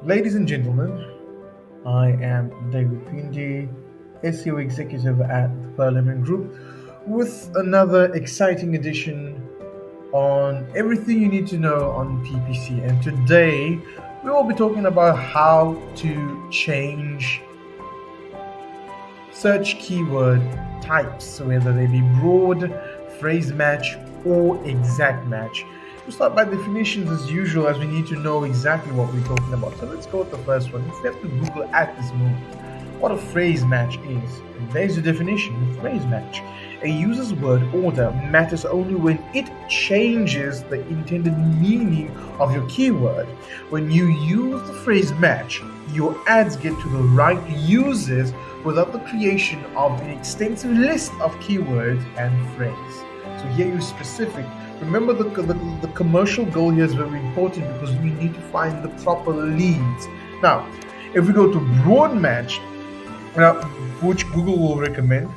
Ladies and gentlemen, I am David Pindi, SEO executive at the Parliament Group, with another exciting edition on everything you need to know on PPC. And today we will be talking about how to change search keyword types, whether they be broad, phrase match, or exact match. We start by definitions as usual, as we need to know exactly what we're talking about. So let's go with the first one. If you have to Google at this moment what a phrase match is, there's the definition. A phrase match: a user's word order matters only when it changes the intended meaning of your keyword. When you use the phrase match, your ads get to the right users without the creation of an extensive list of keywords and phrase. So here you're specific. Remember, the commercial goal here is very important because we need to find the proper leads. Now, if we go to broad match, now, which Google will recommend,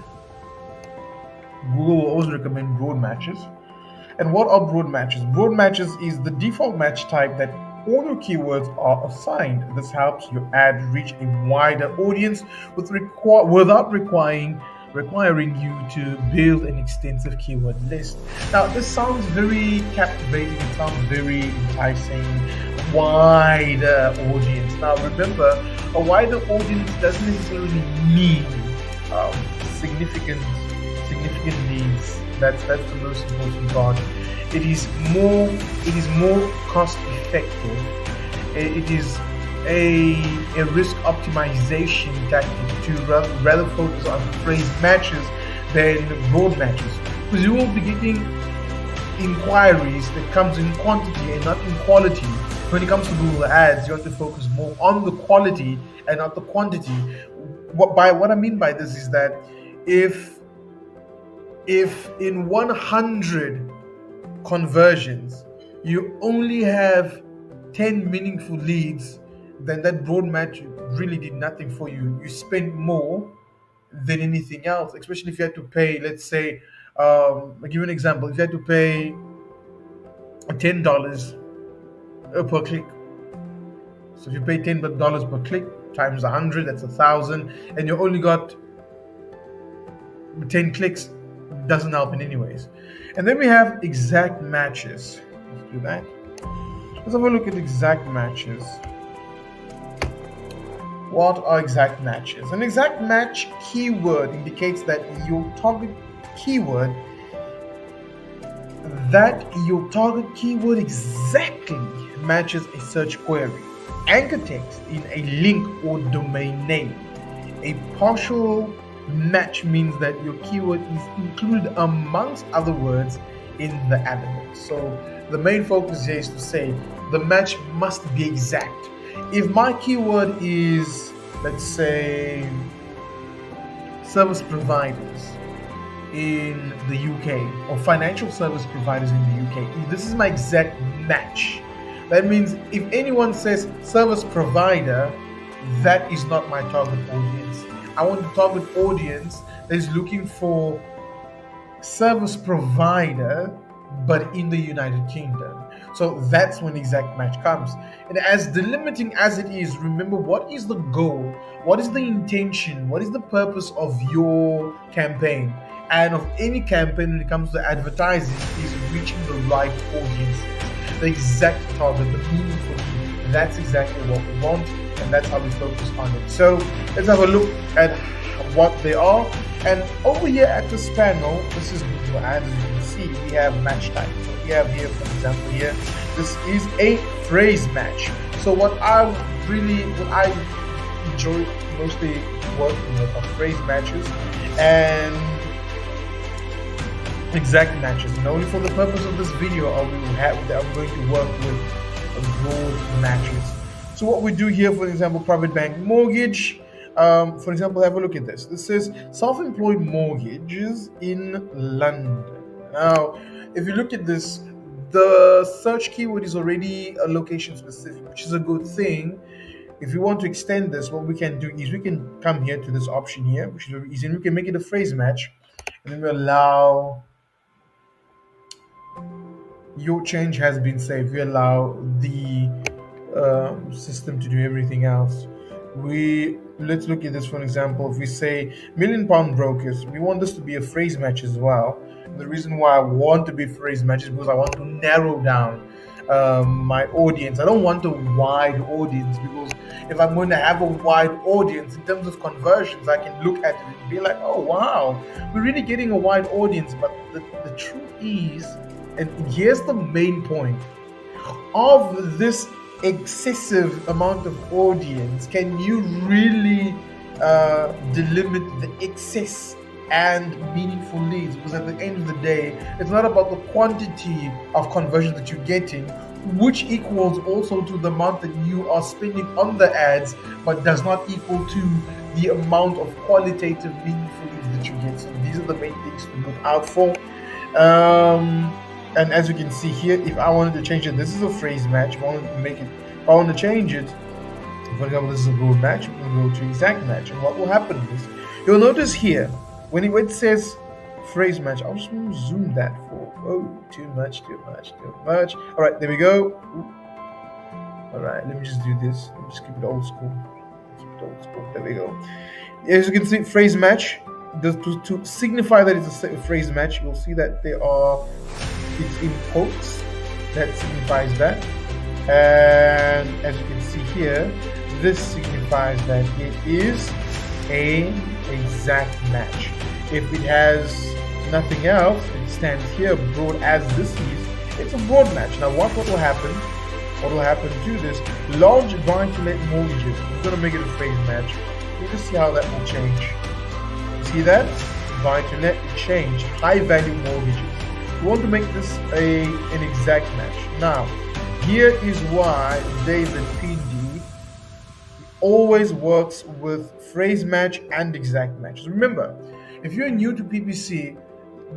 Google will always recommend broad matches. And what are broad matches? Broad matches is the default match type that all your keywords are assigned. This helps your ad reach a wider audience without requiring you to build an extensive keyword list. Now, this sounds very captivating. It sounds very enticing. Wider audience. Now, remember, a wider audience doesn't necessarily mean um, significant significant leads. That's the most important part. It is more cost effective. It is a risk optimization tactic to rather focus on phrase matches than broad matches, because you will be getting inquiries that comes in quantity and not in quality. When it comes to Google Ads, you have to focus more on the quality and not the quantity. What I mean by this is that if if in 100 conversions you only have 10 meaningful leads, then that broad match really did nothing for you. You spent more than anything else, especially if you had to pay, let's say, I'll give you an example. If you had to pay $10 per click, so if you pay $10 per click times 100, that's 1,000, and you only got 10 clicks, doesn't help in anyways. And then we have exact matches. Let's do that. Let's have a look at exact matches. What are exact matches? An exact match keyword indicates that your target keyword exactly matches a search query, anchor text in a link or domain name. A partial match means that your keyword is included amongst other words in the element. So the main focus here is to say the match must be exact. If my keyword is, let's say, service providers in the UK or financial service providers in the UK, if this is my exact match, that means if anyone says service provider, that is not my target audience. I want the target audience that is looking for service provider, but in the United Kingdom. So that's when exact match comes. And as delimiting as it is, remember, what is the goal? What is the intention? What is the purpose of your campaign? And of any campaign when it comes to advertising is reaching the right audience, the exact target, the meaningful people. That's exactly what we want, and that's how we focus on it. So let's have a look at what they are. And over here at this panel, this is Google Ads. As you can see, we have match type. So we have here, for example, here, this is a phrase match. So what I enjoy mostly working with are phrase matches and exact matches. And only for the purpose of this video I'm going to work with broad matches. So what we do here, for example, private bank mortgage. For example, have a look at this. This says self-employed mortgages in London. Now, if you look at this, the search keyword is already a location specific, which is a good thing. If you want to extend this, what we can do is we can come here to this option here, which is very easy, and we can make it a phrase match, and then we allow your change has been saved. We allow the system to do everything else. Let's look at this for an example. If we say £1,000,000 brokers, we want this to be a phrase match as well. And the reason why I want to be phrase match is because I want to narrow down my audience. I don't want a wide audience, because if I'm going to have a wide audience in terms of conversions, I can look at it and be like, oh wow, we're really getting a wide audience. But the truth is, and here's the main point of this excessive amount of audience, can you really delimit the excess and meaningful leads? Because at the end of the day, it's not about the quantity of conversion that you're getting, which equals also to the amount that you are spending on the ads, but does not equal to the amount of qualitative meaningful leads that you get. So these are the main things to look out for. And as you can see here, if I wanted to change it, this is a phrase match. If I wanted to make it, if I want to change it, for example, this is a broad match, we can go to exact match. And what will happen is, you'll notice here, when it says phrase match, I'll just zoom that for, oh, too much. All right, there we go. All right, let me just do this. Let me just keep it old school. There we go. As you can see, phrase match, to signify that it's a phrase match, you'll see that it's in quotes. That signifies that. And as you can see here, this signifies that it is an exact match. If it has nothing else, it stands here broad as this is, it's a broad match. Now what will happen? What will happen to this? Large buy-to-let mortgages, we're going to make it a phrase match. You can see how that will change. See that? Buy-to-let change, high value mortgages. We want to make this an exact match. Now, here is why David PD always works with phrase match and exact matches. Remember, if you're new to PPC,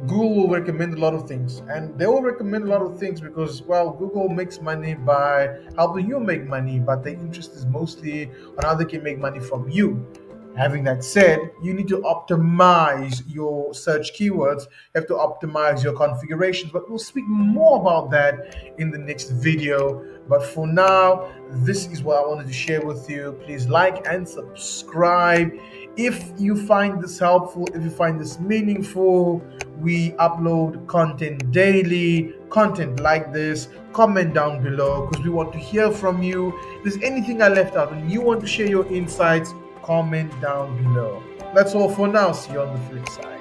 Google will recommend a lot of things, and they will recommend a lot of things because, well, Google makes money by helping you make money, but their interest is mostly on how they can make money from you. Having that said, you need to optimize your search keywords. You have to optimize your configurations, but we'll speak more about that in the next video. But for now, this is what I wanted to share with you. Please like and subscribe. If you find this helpful, if you find this meaningful, we upload content daily, content like this. Comment down below because we want to hear from you. If there's anything I left out and you want to share your insights, comment down below. That's all for now. See you on the flip side.